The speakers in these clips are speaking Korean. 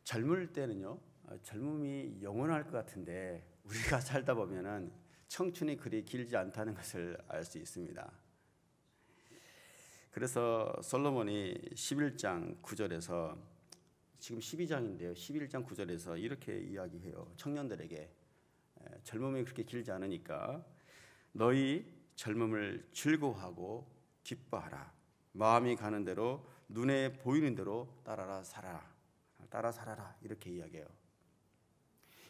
젊을 때는요, 젊음이 영원할 것 같은데 우리가 살다 보면은 청춘이 그리 길지 않다는 것을 알 수 있습니다. 그래서 솔로몬이 11장 9절에서 지금 12장인데요. 11장 9절에서 이렇게 이야기해요. 청년들에게 젊음이 그렇게 길지 않으니까 너희 젊음을 즐거워하고 기뻐하라. 마음이 가는 대로 눈에 보이는 대로 따라 살아라. 이렇게 이야기해요.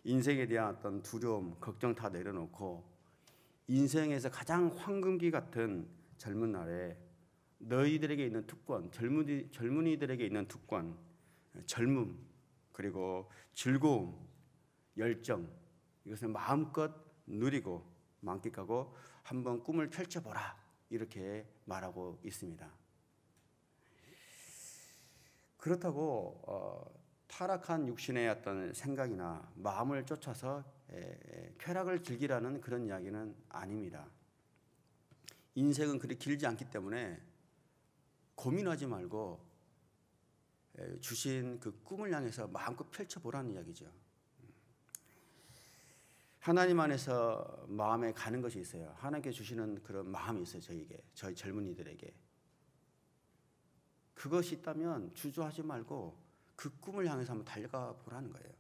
인생에 대한 어떤 두려움, 걱정 다 내려놓고 인생에서 가장 황금기 같은 젊은 날에 너희들에게 있는 특권, 젊은이들에게 있는 특권, 젊음, 그리고 즐거움, 열정, 이것을 마음껏 누리고 만끽하고 한번 꿈을 펼쳐보라, 이렇게 말하고 있습니다. 그렇다고 타락한 육신의 어떤 생각이나 마음을 쫓아서 쾌락을 즐기라는 그런 이야기는 아닙니다. 인생은 그리 길지 않기 때문에 고민하지 말고 주신 그 꿈을 향해서 마음껏 펼쳐보라는 이야기죠. 하나님 안에서 마음에 가는 것이 있어요. 하나님께 주시는 그런 마음이 있어요. 저희 젊은이들에게. 그것이 있다면 주저하지 말고 그 꿈을 향해서 한번 달려가 보라는 거예요.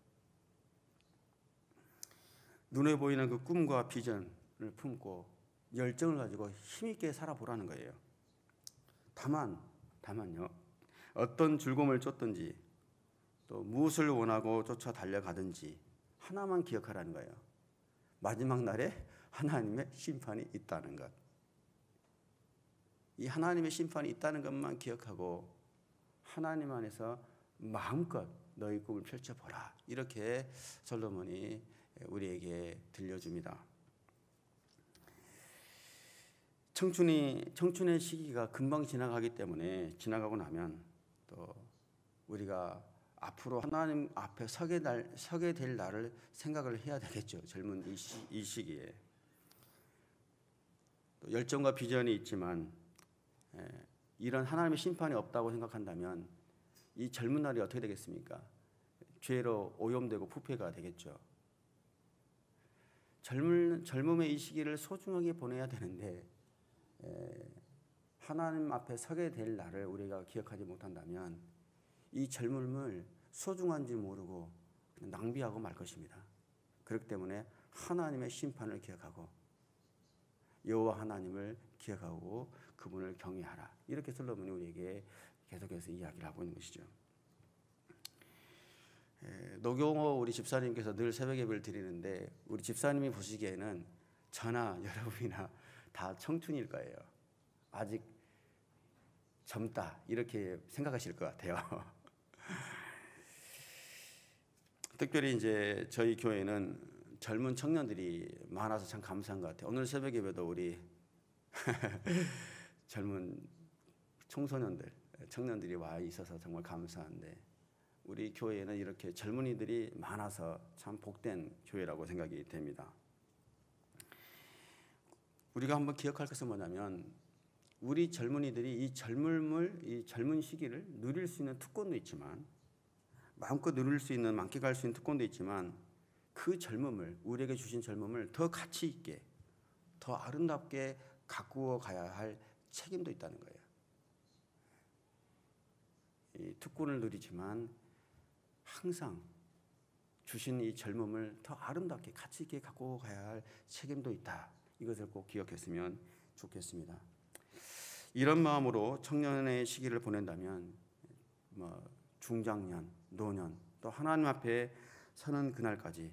눈에 보이는 그 꿈과 비전을 품고 열정을 가지고 힘있게 살아보라는 거예요. 다만요, 어떤 즐거움을 쫓든지 또 무엇을 원하고 쫓아 달려가든지 하나만 기억하라는 거예요. 마지막 날에 하나님의 심판이 있다는 것. 이 하나님의 심판이 있다는 것만 기억하고 하나님 안에서 마음껏 너희 꿈을 펼쳐보라, 이렇게 솔로몬이 우리에게 들려줍니다. 청춘의 시기가 금방 지나가기 때문에 지나가고 나면 또 우리가 앞으로 하나님 앞에 서게 될 날을 생각을 해야 되겠죠. 젊은 이 시기에 또 열정과 비전이 있지만 이런 하나님의 심판이 없다고 생각한다면 이 젊은 날이 어떻게 되겠습니까? 죄로 오염되고 부패가 되겠죠. 젊음의 이 시기를 소중하게 보내야 되는데 하나님 앞에 서게 될 날을 우리가 기억하지 못한다면 이 젊음을 소중한지 모르고 낭비하고 말 것입니다. 그렇기 때문에 하나님의 심판을 기억하고 여호와 하나님을 기억하고 그분을 경외하라, 이렇게 솔로몬이 우리에게 계속해서 이야기를 하고 있는 것이죠. 노경호 우리 집사님께서 늘 새벽 예배를 드리는데 우리 집사님이 보시기에는 저나 여러분이나 다 청춘일 거예요. 아직 젊다, 이렇게 생각하실 것 같아요. 특별히 이제 저희 교회는 젊은 청년들이 많아서 참 감사한 것 같아요. 오늘 새벽 예배도 우리 젊은 청년들이 와 있어서 정말 감사한데 우리 교회에는 이렇게 젊은이들이 많아서 참 복된 교회라고 생각이 됩니다. 우리가 한번 기억할 것은 뭐냐면 우리 젊은이들이 이 젊은 시기를 누릴 수 있는 특권도 있지만 마음껏 누릴 수 있는, 만끽할 수 있는 특권도 있지만 그 젊음을, 우리에게 주신 젊음을 더 가치 있게, 더 아름답게 가꾸어 가야 할 책임도 있다는 거예요. 이 특권을 누리지만 항상 주신 이 젊음을 더 아름답게 가치 있게 갖고 가야 할 책임도 있다. 이것을 꼭 기억했으면 좋겠습니다. 이런 마음으로 청년의 시기를 보낸다면 중장년, 노년, 또 하나님 앞에 서는 그날까지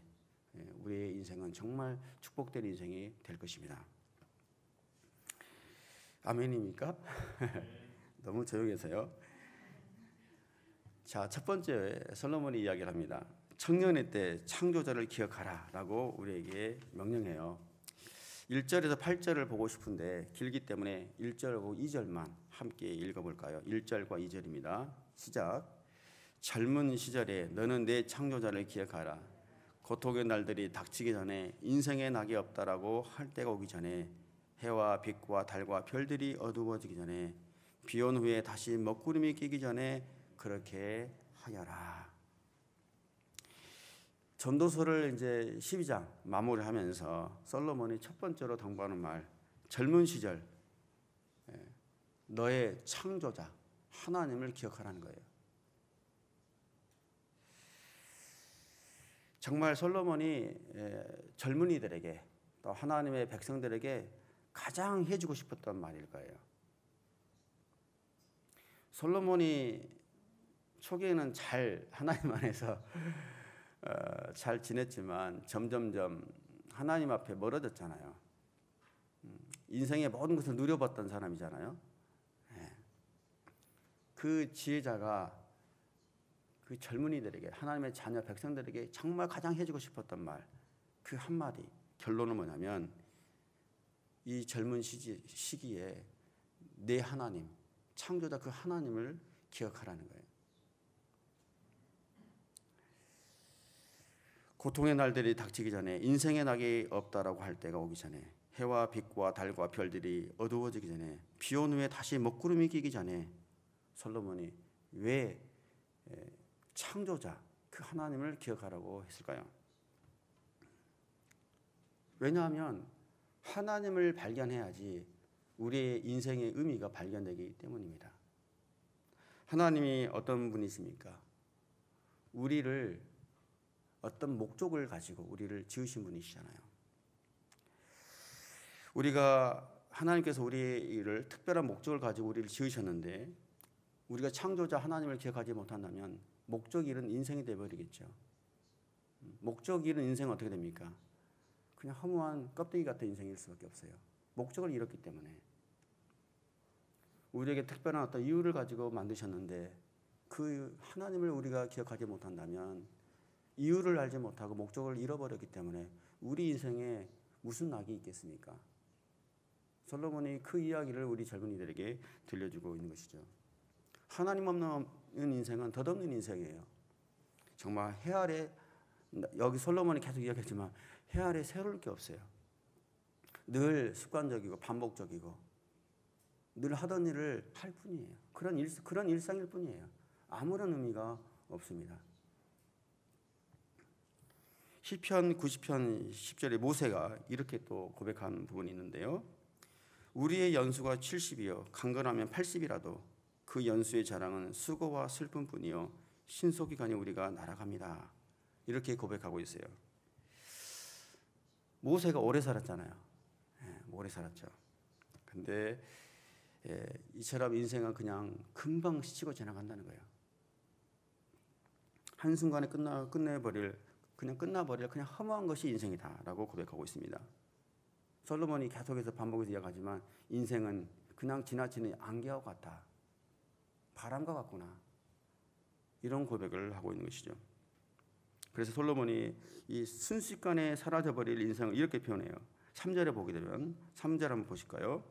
우리의 인생은 정말 축복된 인생이 될 것입니다. 아멘입니까? 너무 조용해서요. 자, 첫 번째 솔로몬이 이야기를 합니다. 청년의 때 창조자를 기억하라 라고 우리에게 명령해요. 1절에서 8절을 보고 싶은데 길기 때문에 1절하고 2절만 함께 읽어볼까요? 1절과 2절입니다. 시작. 젊은 시절에 너는 내 창조자를 기억하라. 고통의 날들이 닥치기 전에 인생에 낙이 없다라고 할 때가 오기 전에 해와 빛과 달과 별들이 어두워지기 전에 비 온 후에 다시 먹구름이 끼기 전에 그렇게 하여라. 전도서를 이제 12장 마무리하면서 솔로몬이 첫 번째로 당부하는 말, 젊은 시절 너의 창조자 하나님을 기억하라는 거예요. 정말 솔로몬이 젊은이들에게 또 하나님의 백성들에게 가장 해주고 싶었던 말일 거예요. 솔로몬이 초기에는 잘 하나님 안에서 잘 지냈지만 점점점 하나님 앞에 멀어졌잖아요. 인생의 모든 것을 누려봤던 사람이잖아요. 그 지혜자가 그 젊은이들에게 하나님의 자녀 백성들에게 정말 가장 해주고 싶었던 말, 그 한마디 결론은 뭐냐면 이 젊은 시기에 내 하나님, 창조자 그 하나님을 기억하라는 거예요. 고통의 날들이 닥치기 전에, 인생의 낙이 없다라고 할 때가 오기 전에, 해와 빛과 달과 별들이 어두워지기 전에, 비 온 후에 다시 먹구름이 끼기 전에 솔로몬이 왜 창조자 그 하나님을 기억하라고 했을까요? 왜냐하면 하나님을 발견해야지 우리의 인생의 의미가 발견되기 때문입니다. 하나님이 어떤 분이십니까? 우리를 어떤 목적을 가지고 우리를 지으신 분이시잖아요. 우리가 하나님께서 우리를 특별한 목적을 가지고 우리를 지으셨는데 우리가 창조자 하나님을 기억하지 못한다면 목적 잃은 인생이 되어버리겠죠. 목적 잃은 인생은 어떻게 됩니까? 그냥 허무한 껍데기 같은 인생일 수밖에 없어요. 목적을 잃었기 때문에. 우리에게 특별한 어떤 이유를 가지고 만드셨는데 그 하나님을 우리가 기억하지 못한다면 이유를 알지 못하고 목적을 잃어버렸기 때문에 우리 인생에 무슨 낙이 있겠습니까? 솔로몬이 그 이야기를 우리 젊은이들에게 들려주고 있는 것이죠. 하나님 없는 인생은 덧없는 인생이에요. 정말 해 아래, 여기 솔로몬이 계속 이야기했지만 해 아래 새로울 게 없어요. 늘 습관적이고 반복적이고 늘 하던 일을 할 뿐이에요. 그런 일상일 뿐이에요. 아무런 의미가 없습니다. 시편 90편 10절에 모세가 이렇게 또 고백한 부분이 있는데요. 우리의 연수가 70이요 강건하면 80이라도 그 연수의 자랑은 수고와 슬픔뿐이요 신속기간에 우리가 날아갑니다. 이렇게 고백하고 있어요. 모세가 오래 살았잖아요. 오래 살았죠. 근데 이처럼 인생은 그냥 금방 스치고 지나간다는 거예요. 한순간에 끝나버릴 그냥 허무한 것이 인생이다라고 고백하고 있습니다. 솔로몬이 계속해서 반복해서 이야기하지만 인생은 그냥 지나치는 안개와 같다. 바람과 같구나. 이런 고백을 하고 있는 것이죠. 그래서 솔로몬이 이 순식간에 사라져버릴 인생을 이렇게 표현해요. 3절에 보게 되면 3절 한번 보실까요?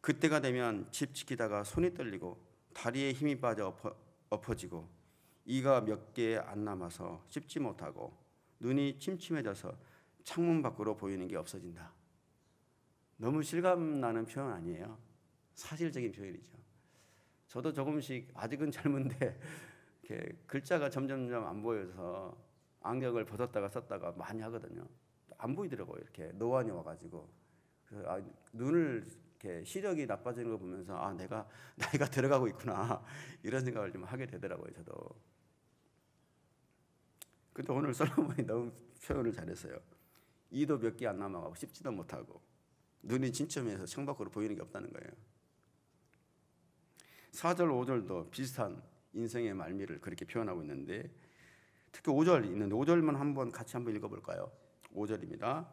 그때가 되면 집 지키다가 손이 떨리고 다리에 힘이 빠져 엎어지고 이가 몇 개 안 남아서 씹지 못하고 눈이 침침해져서 창문 밖으로 보이는 게 없어진다. 너무 실감나는 표현 아니에요? 사실적인 표현이죠. 저도 조금씩 아직은 젊은데 이렇게 글자가 점점점 안 보여서 안경을 벗었다가 썼다가 많이 하거든요. 안 보이더라고요. 이렇게 노안이 와가지고 눈을 이렇게 시력이 나빠지는 거 보면서 내가 나이가 들어가고 있구나 이런 생각을 좀 하게 되더라고요. 저도. 근데 오늘 솔로몬이 너무 표현을 잘했어요. 이도 몇 개 안 남아가고 씹지도 못하고 눈이 침침해서 창밖으로 보이는 게 없다는 거예요. 4절 5절도 비슷한 인생의 말미를 그렇게 표현하고 있는데 특히 5절 있는데 5절만 같이 한번 읽어볼까요? 5절입니다.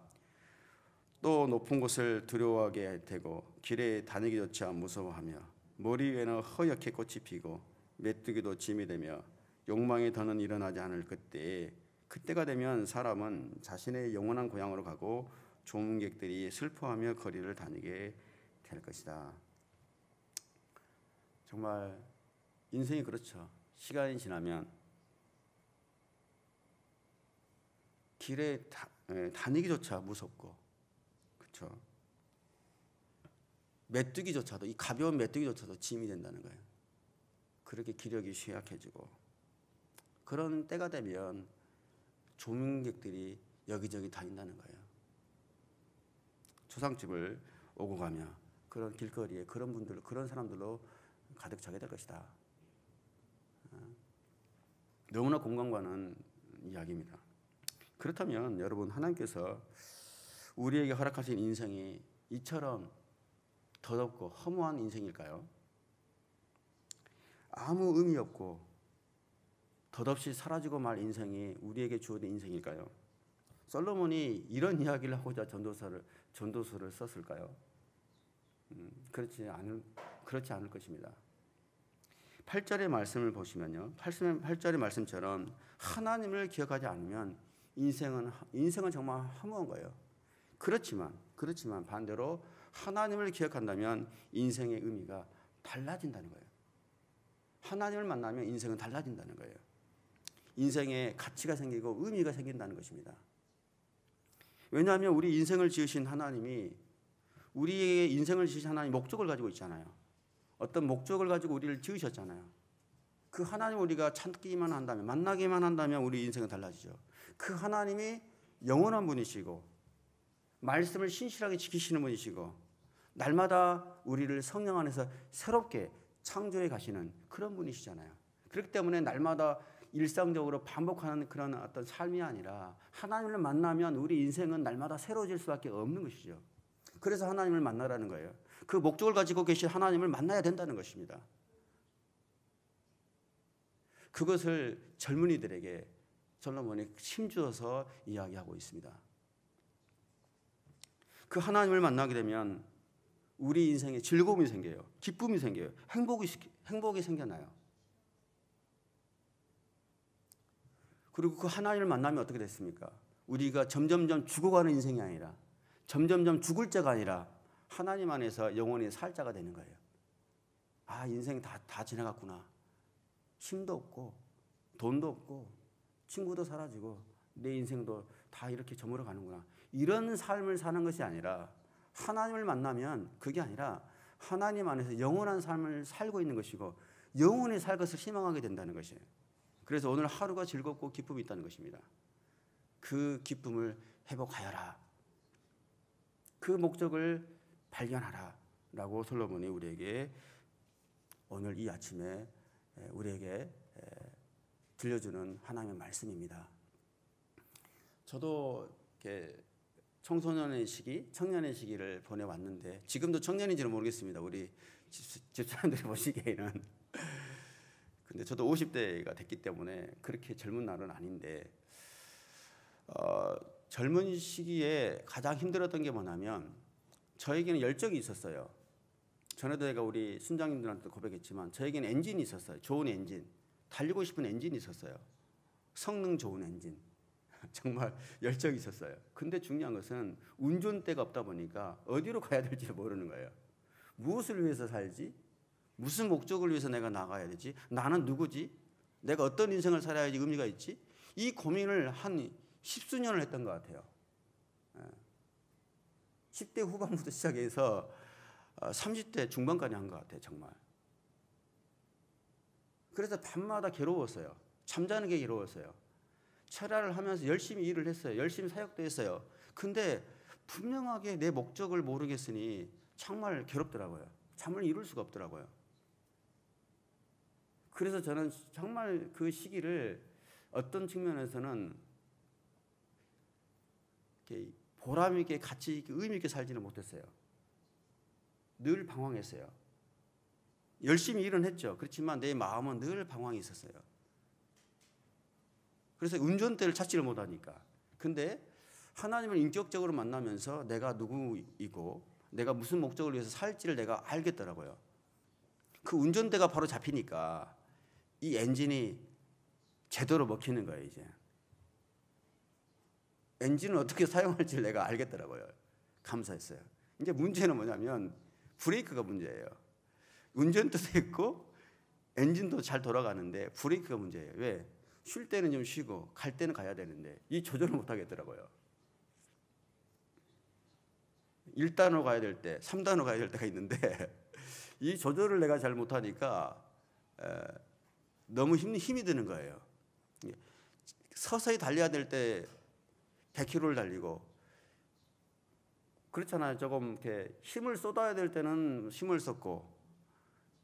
또 높은 곳을 두려워하게 되고 길에 다니기조차 무서워하며 머리 위에는 허옇게 꽃이 피고 메뚜기도 짐이 되며 욕망의 더는 일어나지 않을 그때가 되면 사람은 자신의 영원한 고향으로 가고 조문객들이 슬퍼하며 거리를 다니게 될 것이다. 정말 인생이 그렇죠. 시간이 지나면 길에 다니기조차 무섭고, 그렇죠. 메뚜기조차도, 이 가벼운 메뚜기조차도 짐이 된다는 거예요. 그렇게 기력이 쇠약해지고, 그런 때가 되면 조문객들이 여기저기 다닌다는 거예요. 초상집을 오고 가며 그런 길거리에 그런 분들, 그런 사람들로 가득 차게 될 것이다. 너무나 공감 가는 이야기입니다. 그렇다면 여러분, 하나님께서 우리에게 허락하신 인생이 이처럼 더럽고 허무한 인생일까요? 아무 의미 없고 덧없이 사라지고 말 인생이 우리에게 주어진 인생일까요? 솔로몬이 이런 이야기를 하고자 전도서를 썼을까요? 그렇지 않을 것입니다. 8절의 말씀을 보시면요, 8절의 말씀처럼 하나님을 기억하지 않으면 인생은 정말 허무한 거예요. 그렇지만 반대로 하나님을 기억한다면 인생의 의미가 달라진다는 거예요. 하나님을 만나면 인생은 달라진다는 거예요. 인생에 가치가 생기고 의미가 생긴다는 것입니다. 왜냐하면 우리 인생을 지으신 하나님이, 우리의 인생을 지으신 하나님이 목적을 가지고 있잖아요. 어떤 목적을 가지고 우리를 지으셨잖아요. 그 하나님 우리가 찾기만 한다면, 만나기만 한다면 우리 인생은 달라지죠. 그 하나님이 영원한 분이시고 말씀을 신실하게 지키시는 분이시고 날마다 우리를 성령 안에서 새롭게 창조해 가시는 그런 분이시잖아요. 그렇기 때문에 날마다 일상적으로 반복하는 그런 어떤 삶이 아니라 하나님을 만나면 우리 인생은 날마다 새로워질 수밖에 없는 것이죠. 그래서 하나님을 만나라는 거예요. 그 목적을 가지고 계신 하나님을 만나야 된다는 것입니다. 그것을 젊은이들에게 솔로몬이 힘주어서 이야기하고 있습니다. 그 하나님을 만나게 되면 우리 인생에 즐거움이 생겨요. 기쁨이 생겨요. 행복이 생겨나요. 그리고 그 하나님을 만나면 어떻게 됐습니까? 우리가 점점점 죽어가는 인생이 아니라, 점점점 죽을 자가 아니라 하나님 안에서 영원히 살 자가 되는 거예요. 아, 인생이 다 지나갔구나. 힘도 없고 돈도 없고 친구도 사라지고 내 인생도 다 이렇게 저물어 가는구나. 이런 삶을 사는 것이 아니라, 하나님을 만나면 그게 아니라 하나님 안에서 영원한 삶을 살고 있는 것이고 영원히 살 것을 희망하게 된다는 것이에요. 그래서 오늘 하루가 즐겁고 기쁨이 있다는 것입니다. 그 기쁨을 회복하여라. 그 목적을 발견하라 라고 솔로몬이 우리에게 오늘 이 아침에 우리에게 들려주는 하나님의 말씀입니다. 저도 이렇게 청소년의 시기, 청년의 시기를 보내왔는데 지금도 청년인지는 모르겠습니다. 우리 집사람들이 보시기에는. 근데 저도 50대가 됐기 때문에 그렇게 젊은 날은 아닌데, 젊은 시기에 가장 힘들었던 게 뭐냐면 저에게는 열정이 있었어요. 전에도 제가 우리 순장님들한테 고백했지만 저에게는 엔진이 있었어요. 좋은 엔진, 달리고 싶은 엔진이 있었어요. 성능 좋은 엔진. 정말 열정이 있었어요. 근데 중요한 것은 운전대가 없다 보니까 어디로 가야 될지 모르는 거예요. 무엇을 위해서 살지? 무슨 목적을 위해서 내가 나가야 되지? 나는 누구지? 내가 어떤 인생을 살아야지 의미가 있지? 이 고민을 한 10수년을 했던 것 같아요. 10대 후반부터 시작해서 30대 중반까지 한 것 같아요. 정말. 그래서 밤마다 괴로웠어요. 잠자는 게 괴로웠어요. 철야를 하면서 열심히 일을 했어요. 열심히 사역도 했어요. 근데 분명하게 내 목적을 모르겠으니 정말 괴롭더라고요. 잠을 이룰 수가 없더라고요. 그래서 저는 정말 그 시기를 어떤 측면에서는 이렇게 보람 있게 같이 의미 있게 살지는 못했어요. 늘 방황했어요. 열심히 일은 했죠. 그렇지만 내 마음은 늘 방황이 있었어요. 그래서 운전대를 찾지를 못하니까. 근데 하나님을 인격적으로 만나면서 내가 누구이고 내가 무슨 목적을 위해서 살지를 내가 알겠더라고요. 그 운전대가 바로 잡히니까 이 엔진이 제대로 먹히는 거예요. 이제 엔진을 어떻게 사용할지를 내가 알겠더라고요. 감사했어요. 이제 문제는 뭐냐면 브레이크가 문제예요. 운전도 됐고 엔진도 잘 돌아가는데 브레이크가 문제예요. 왜? 쉴 때는 좀 쉬고 갈 때는 가야 되는데 이 조절을 못 하겠더라고요. 1단으로 가야 될 때, 3단으로 가야 될 때가 있는데 이 조절을 내가 잘 못하니까 너무 힘이 드는 거예요. 서서히 달려야 될 때 100km를 달리고, 그렇잖아요. 조금 이렇게 힘을 쏟아야 될 때는 힘을 쏟고,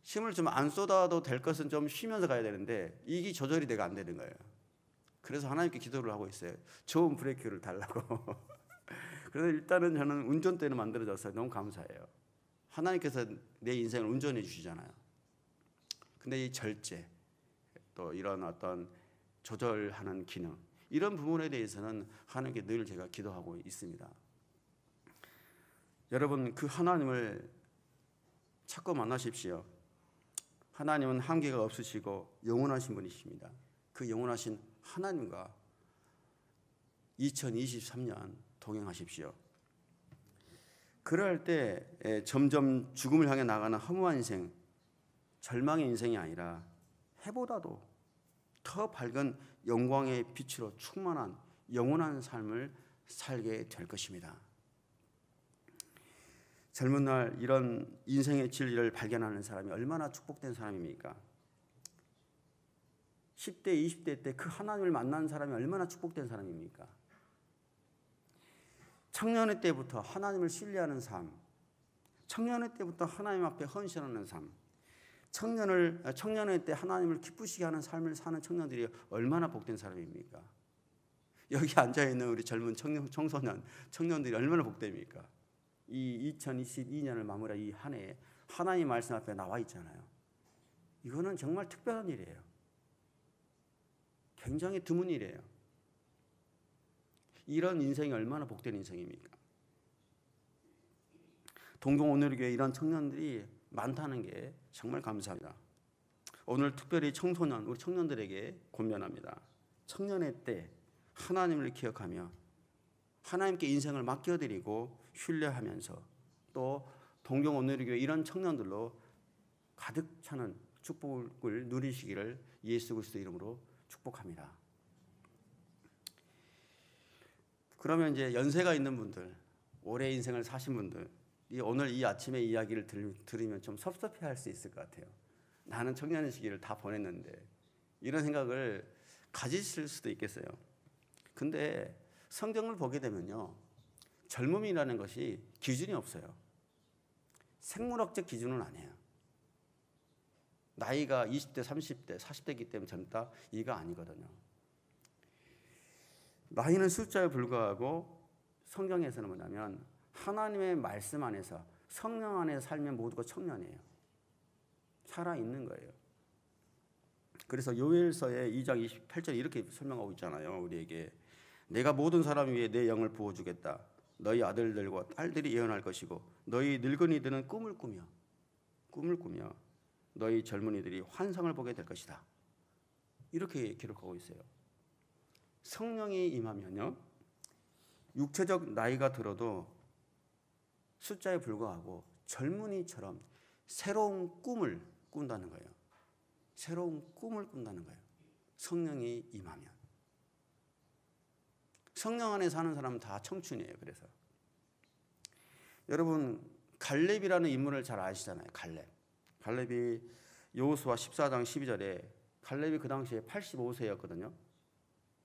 힘을 좀 안 쏟아도 될 것은 좀 쉬면서 가야 되는데 이게 조절이 되가 안 되는 거예요. 그래서 하나님께 기도를 하고 있어요. 좋은 브레이크를 달라고. 그래서 일단은 저는 운전대를 만들어줘서 너무 감사해요. 하나님께서 내 인생을 운전해 주시잖아요. 근데 이 절제, 또 이런 어떤 조절하는 기능, 이런 부분에 대해서는 하나님께 늘 제가 기도하고 있습니다. 여러분, 그 하나님을 찾고 만나십시오. 하나님은 한계가 없으시고 영원하신 분이십니다. 그 영원하신 하나님과 2023년 동행하십시오. 그럴 때 점점 죽음을 향해 나가는 허무한 인생, 절망의 인생이 아니라 해보다도 더 밝은 영광의 빛으로 충만한 영원한 삶을 살게 될 것입니다. 젊은 날 이런 인생의 진리를 발견하는 사람이 얼마나 축복된 사람입니까? 10대, 20대 때 그 하나님을 만난 사람이 얼마나 축복된 사람입니까? 청년의 때부터 하나님을 신뢰하는 삶, 청년의 때부터 하나님 앞에 헌신하는 삶, 청년의 때 하나님을 기쁘시게 하는 삶을 사는 청년들이 얼마나 복된 사람입니까? 여기 앉아있는 우리 젊은 청년들이 얼마나 복됩니까? 이 2022년을 마무리한 이 한 해에 하나님 말씀 앞에 나와 있잖아요. 이거는 정말 특별한 일이에요. 굉장히 드문 일이에요. 이런 인생이 얼마나 복된 인생입니까? 동경오늘교회 이런 청년들이 많다는 게 정말 감사합니다. 오늘 특별히 우리 청년들에게 권면합니다. 청년의 때 하나님을 기억하며 하나님께 인생을 맡겨드리고 신뢰하면서 또 동경오늘교회 이런 청년들로 가득 차는 축복을 누리시기를 예수 그리스도 이름으로 축복합니다. 그러면 이제 연세가 있는 분들, 오래 인생을 사신 분들, 오늘 이 아침에 이야기를 들으면 좀 섭섭해할 수 있을 것 같아요. 나는 청년의 시기를 다 보냈는데, 이런 생각을 가지실 수도 있겠어요. 근데 성경을 보게 되면요, 젊음이라는 것이 기준이 없어요. 생물학적 기준은 아니에요. 나이가 20대, 30대, 40대이기 때문에 젊다, 이거 아니거든요. 나이는 숫자에 불과하고 성경에서는 뭐냐면 하나님의 말씀 안에서 성령 안에서 살면 모두가 청년이에요. 살아있는 거예요. 그래서 요엘서의 2장 28절에 이렇게 설명하고 있잖아요. 우리에게 내가 모든 사람 위에 내 영을 부어주겠다. 너희 아들들과 딸들이 예언할 것이고 너희 늙은이들은 꿈을 꾸며 너희 젊은이들이 환상을 보게 될 것이다. 이렇게 기록하고 있어요. 성령이 임하면요, 육체적 나이가 들어도 숫자에 불과하고 젊은이처럼 새로운 꿈을 꾼다는 거예요. 새로운 꿈을 꾼다는 거예요. 성령이 임하면. 성령 안에 사는 사람은 다 청춘이에요. 그래서 여러분, 갈렙이라는 인물을 잘 아시잖아요. 갈렙이 여호수아 14장 12절에 갈렙이 그 당시에 85세였거든요.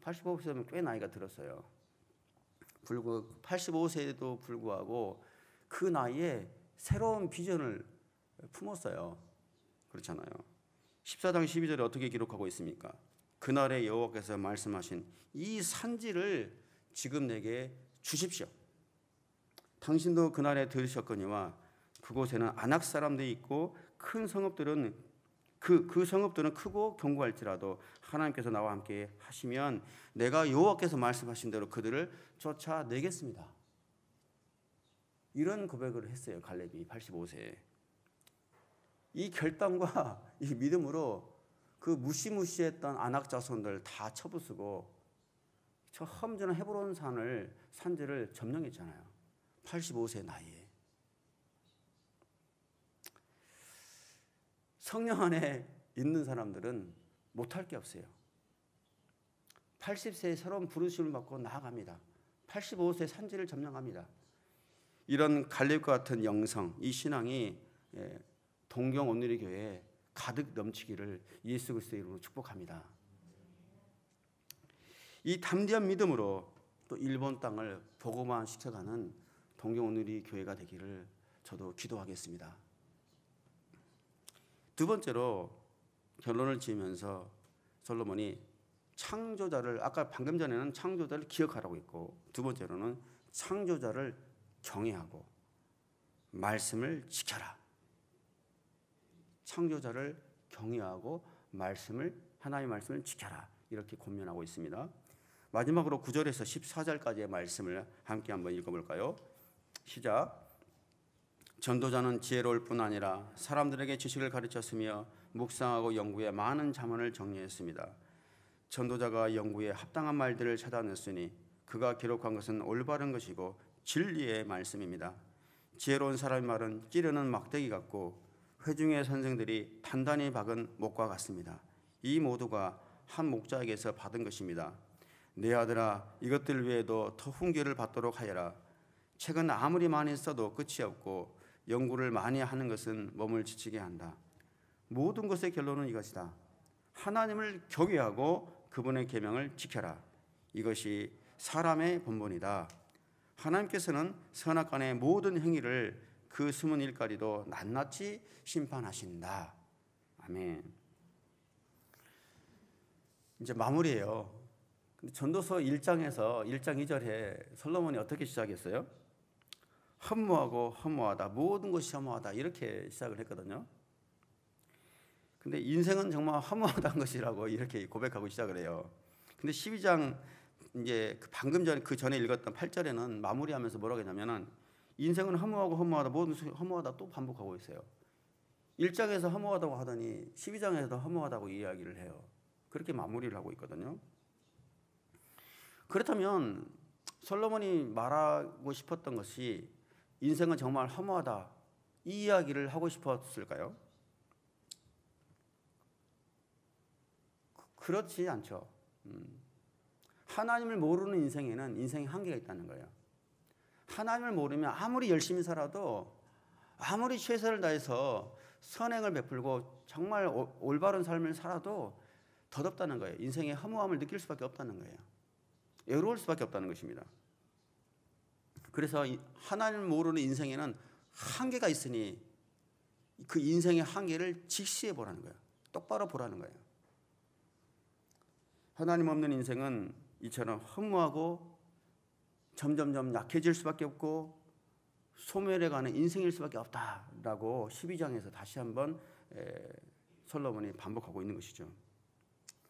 85세면 꽤 나이가 들었어요. 85세에도 불구하고 그 나이에 새로운 비전을 품었어요. 그렇잖아요. 14장 12절에 어떻게 기록하고 있습니까? 그날에 여호와께서 말씀하신 이 산지를 지금 내게 주십시오. 당신도 그날에 들으셨거니와 그곳에는 아낙 사람들이 있고 큰 성읍들은 그 성읍들은 크고 견고할지라도 하나님께서 나와 함께 하시면 내가 여호와께서 말씀하신 대로 그들을 쫓아내겠습니다. 이런 고백을 했어요. 갈렙이 85세에. 이 결단과 이 믿음으로 그 무시무시했던 아낙 자손들 다 쳐부수고 저 험준한 헤브론 산지를 점령했잖아요. 85세 나이에. 성령 안에 있는 사람들은 못할 게 없어요. 80세에 새로운 부르심을 받고 나아갑니다. 85세 산지를 점령합니다. 이런 갈렙과 같은 영성, 이 신앙이 동경 온누리 교회에 가득 넘치기를 예수 그리스도의 이름으로 축복합니다. 이 담대한 믿음으로 또 일본 땅을 복음화 시켜가는 동경오누리 교회가 되기를 저도 기도하겠습니다. 두 번째로 결론을 지으면서 솔로몬이 창조자를, 아까 방금 전에는 창조자를 기억하라고 했고, 두 번째로는 창조자를 경외하고 말씀을 지켜라. 창조자를 경외하고 하나님의 말씀을 지켜라. 이렇게 권면하고 있습니다. 마지막으로 9절에서 14절까지의 말씀을 함께 한번 읽어볼까요? 시작. 전도자는 지혜로울 뿐 아니라 사람들에게 지식을 가르쳤으며 묵상하고 연구에 많은 자문을 정리했습니다. 전도자가 연구에 합당한 말들을 찾아냈으니 그가 기록한 것은 올바른 것이고 진리의 말씀입니다. 지혜로운 사람의 말은 찌르는 막대기 같고 회중의 선생들이 단단히 박은 목과 같습니다. 이 모두가 한 목자에게서 받은 것입니다. 내 아들아, 이것들 외에도 더 훈계를 받도록 하여라. 책은 아무리 많이 써도 끝이 없고 연구를 많이 하는 것은 몸을 지치게 한다. 모든 것의 결론은 이것이다. 하나님을 경외하고 그분의 계명을 지켜라. 이것이 사람의 본분이다. 하나님께서는 선악간의 모든 행위를 그 숨은 일까지도 낱낱이 심판하신다. 아멘. 이제 마무리예요. 근데 전도서 1장에서 1장 2절에 솔로몬이 어떻게 시작했어요? 허무하고 허무하다. 모든 것이 허무하다. 이렇게 시작을 했거든요. 근데 인생은 정말 허무하다는 것이라고 이렇게 고백하고 시작을 해요. 근데 12장 이제 방금 전에 그 전에 읽었던 8절에는 마무리하면서 뭐라고 했냐면은 인생은 허무하고 허무하다. 모든 것이 허무하다 또 반복하고 있어요. 1장에서 허무하다고 하더니 12장에서도 허무하다고 이야기를 해요. 그렇게 마무리를 하고 있거든요. 그렇다면 솔로몬이 말하고 싶었던 것이 인생은 정말 허무하다 이 이야기를 하고 싶었을까요? 그렇지 않죠. 하나님을 모르는 인생에는 인생의 한계가 있다는 거예요. 하나님을 모르면 아무리 열심히 살아도 아무리 최선을 다해서 선행을 베풀고 정말 올바른 삶을 살아도 덧없다는 거예요. 인생의 허무함을 느낄 수밖에 없다는 거예요. 외로울 수밖에 없다는 것입니다. 그래서 하나님을 모르는 인생에는 한계가 있으니 그 인생의 한계를 직시해 보라는 거예요. 똑바로 보라는 거예요. 하나님 없는 인생은 이처럼 허무하고 점점점 약해질 수밖에 없고 소멸해가는 인생일 수밖에 없다라고 12장에서 다시 한번 솔로몬이 반복하고 있는 것이죠.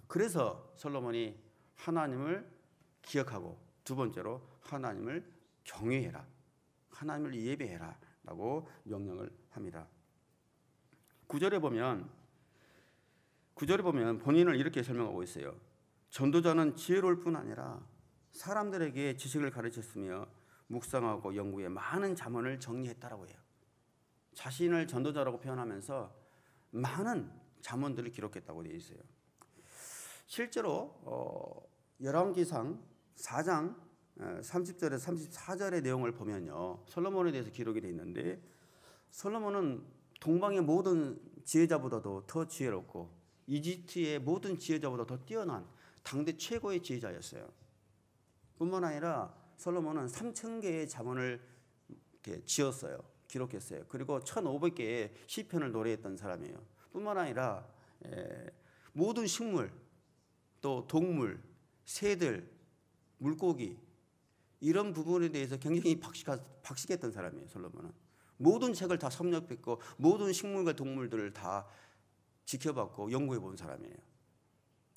그래서 솔로몬이 하나님을 기억하고 두 번째로 하나님을 경외해라. 하나님을 예배해라 라고 명령을 합니다. 9절에 보면 본인을 이렇게 설명하고 있어요. 전도자는 지혜로울 뿐 아니라 사람들에게 지식을 가르쳤으며 묵상하고 연구에 많은 자문을 정리했다라고 해요. 자신을 전도자라고 표현하면서 많은 자문들을 기록했다고 되어 있어요. 실제로 열왕기상 4장 30절에서 34절의 내용을 보면요. 솔로몬에 대해서 기록이 되어 있는데 솔로몬은 동방의 모든 지혜자보다도 더 지혜롭고 이집트의 모든 지혜자보다 더 뛰어난 당대 최고의 지혜자였어요. 뿐만 아니라 솔로몬은 3,000개의 자문을 이렇게 지었어요. 기록했어요. 그리고 1,500개의 시편을 노래했던 사람이에요. 뿐만 아니라 모든 식물, 또 동물, 새들, 물고기 이런 부분에 대해서 굉장히 박식했던 사람이에요. 솔로몬은 모든 책을 다 섭렵했고 모든 식물과 동물들을 다 지켜봤고 연구해 본 사람이에요.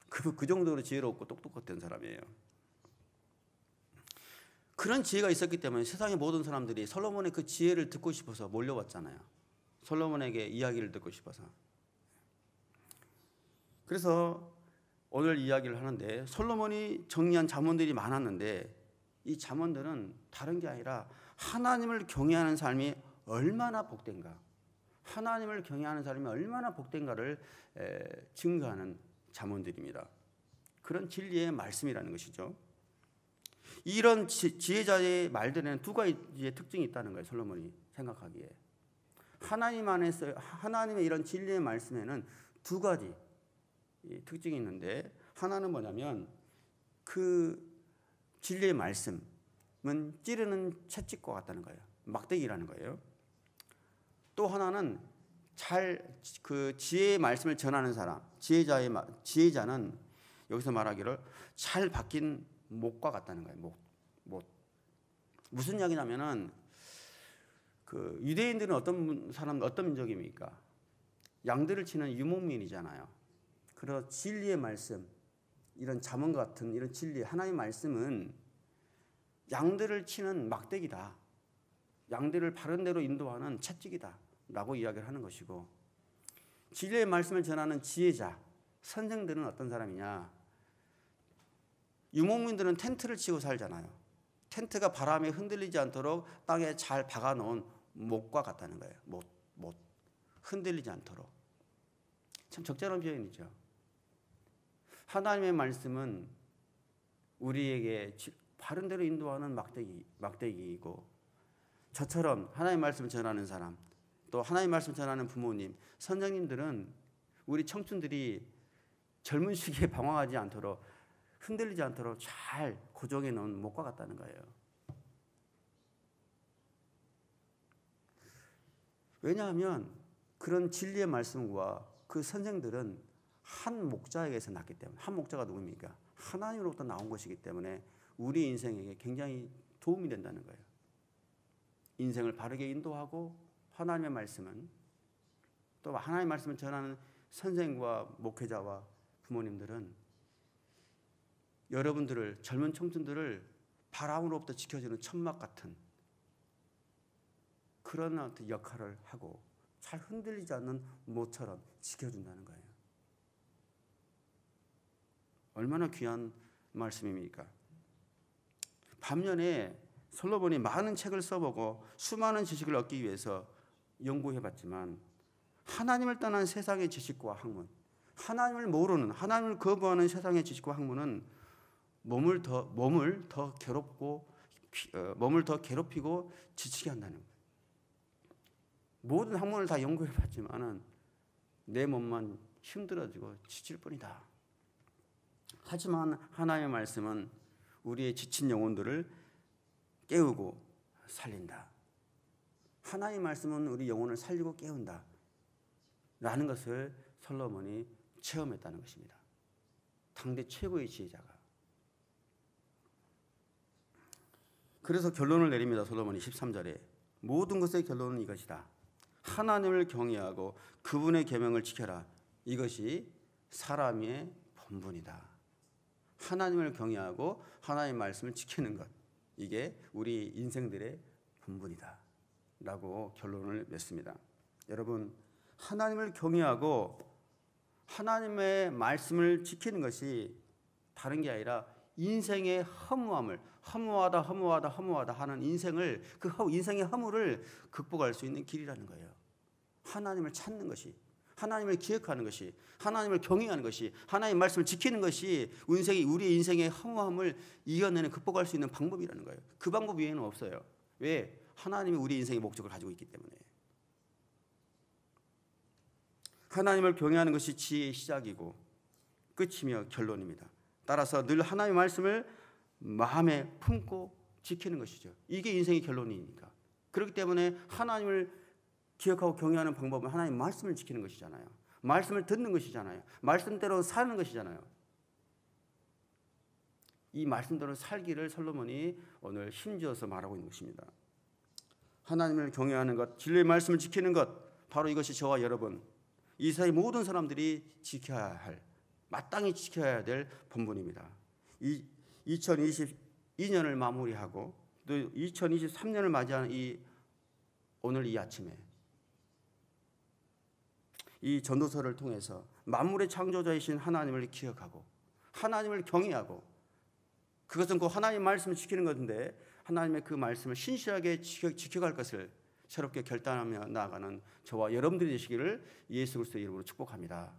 그 정도로 지혜롭고 똑똑했던 사람이에요. 그런 지혜가 있었기 때문에 세상의 모든 사람들이 솔로몬의 그 지혜를 듣고 싶어서 몰려왔잖아요. 솔로몬에게 이야기를 듣고 싶어서. 그래서 오늘 이야기를 하는데 솔로몬이 정리한 잠언들이 많았는데 이 잠언들은 다른 게 아니라 하나님을 경외하는 삶이 얼마나 복된가, 하나님을 경외하는 삶이 얼마나 복된가를 증거하는 잠언들입니다. 그런 진리의 말씀이라는 것이죠. 이런 지혜자의 말들에는 두 가지의 특징이 있다는 거예요. 솔로몬이 생각하기에 하나님 안에서 하나님의 이런 진리의 말씀에는 두 가지 특징이 있는데 하나는 뭐냐면 그 진리의 말씀은 찌르는 채찍과 같다는 거예요. 막대기라는 거예요. 또 하나는 그 지혜의 말씀을 전하는 사람, 지혜자는 여기서 말하기를 잘 박힌 못과 같다는 거예요. 못. 무슨 이야기냐면은 그 유대인들은 어떤 민족입니까? 양들을 치는 유목민이잖아요. 그래서 진리의 말씀, 이런 잠언 같은 이런 진리, 하나님의 말씀은 양들을 치는 막대기다. 양들을 바른 대로 인도하는 채찍이다 라고 이야기를 하는 것이고, 진리의 말씀을 전하는 지혜자, 선생들은 어떤 사람이냐? 유목민들은 텐트를 치고 살잖아요. 텐트가 바람에 흔들리지 않도록 땅에 잘 박아놓은 못과 같다는 거예요. 못. 흔들리지 않도록. 참 적절한 표현이죠. 하나님의 말씀은 우리에게 바른 대로 인도하는 막대기이고, 저처럼 하나님의 말씀을 전하는 사람, 또 하나님의 말씀을 전하는 부모님, 선생님들은 우리 청춘들이 젊은 시기에 방황하지 않도록, 흔들리지 않도록 잘 고정해 놓은 못과 같다는 거예요. 왜냐하면 그런 진리의 말씀과 그 선생들은 한 목자에게서 났기 때문에, 한 목자가 누굽니까? 하나님으로부터 나온 것이기 때문에 우리 인생에게 굉장히 도움이 된다는 거예요. 인생을 바르게 인도하고, 하나님의 말씀은, 또 하나님의 말씀을 전하는 선생과 목회자와 부모님들은 여러분들을, 젊은 청춘들을 바람으로부터 지켜주는 천막 같은 그런 어떤 역할을 하고 잘 흔들리지 않는 못처럼 지켜준다는 거예요. 얼마나 귀한 말씀입니까? 반면에 솔로몬이 많은 책을 써보고 수많은 지식을 얻기 위해서 연구해봤지만, 하나님을 떠난 세상의 지식과 학문, 하나님을 모르는, 하나님을 거부하는 세상의 지식과 학문은 몸을 더 괴롭히고 지치게 한다는 거예요. 모든 학문을 다 연구해봤지만은 내 몸만 힘들어지고 지칠 뿐이다. 하지만 하나님의 말씀은 우리의 지친 영혼들을 깨우고 살린다. 하나님의 말씀은 우리 영혼을 살리고 깨운다 라는 것을 솔로몬이 체험했다는 것입니다. 당대 최고의 지혜자가. 그래서 결론을 내립니다. 솔로몬이 13절에 모든 것의 결론은 이것이다. 하나님을 경외하고 그분의 계명을 지켜라. 이것이 사람의 본분이다. 하나님을 경외하고 하나님의 말씀을 지키는 것, 이게 우리 인생들의 본분이다 라고 결론을 맺습니다. 여러분, 하나님을 경외하고 하나님의 말씀을 지키는 것이 다른 게 아니라 인생의 허무하다 하는 인생을, 그 인생의 허물을 극복할 수 있는 길이라는 거예요. 하나님을 찾는 것이, 하나님을 기억하는 것이, 하나님을 경외하는 것이, 하나님의 말씀을 지키는 것이 우리의 인생의 허무함을 이겨내는, 극복할 수 있는 방법이라는 거예요. 그 방법 외에는 없어요. 왜? 하나님이 우리 인생의 목적을 가지고 있기 때문에. 하나님을 경외하는 것이 지혜의 시작이고 끝이며 결론입니다. 따라서 늘 하나님의 말씀을 마음에 품고 지키는 것이죠. 이게 인생의 결론이니까. 그렇기 때문에 하나님을 기억하고 경외하는 방법은 하나님의 말씀을 지키는 것이잖아요. 말씀을 듣는 것이잖아요. 말씀대로 사는 것이잖아요. 이 말씀대로 살기를 솔로몬이 오늘 힘주어서 말하고 있는 것입니다. 하나님을 경외하는 것, 진리의 말씀을 지키는 것, 바로 이것이 저와 여러분, 이 세상의 모든 사람들이 지켜야 할, 마땅히 지켜야 될 본분입니다. 2022년을 마무리하고 또 2023년을 맞이하는 오늘 이 아침에 이 전도서를 통해서 만물의 창조자이신 하나님을 기억하고 하나님을 경외하고, 그것은 곧 하나님의 말씀을 지키는 것인데 하나님의 그 말씀을 신실하게 지켜갈 것을 새롭게 결단하며 나아가는 저와 여러분들이 되시기를 예수 그리스도의 이름으로 축복합니다.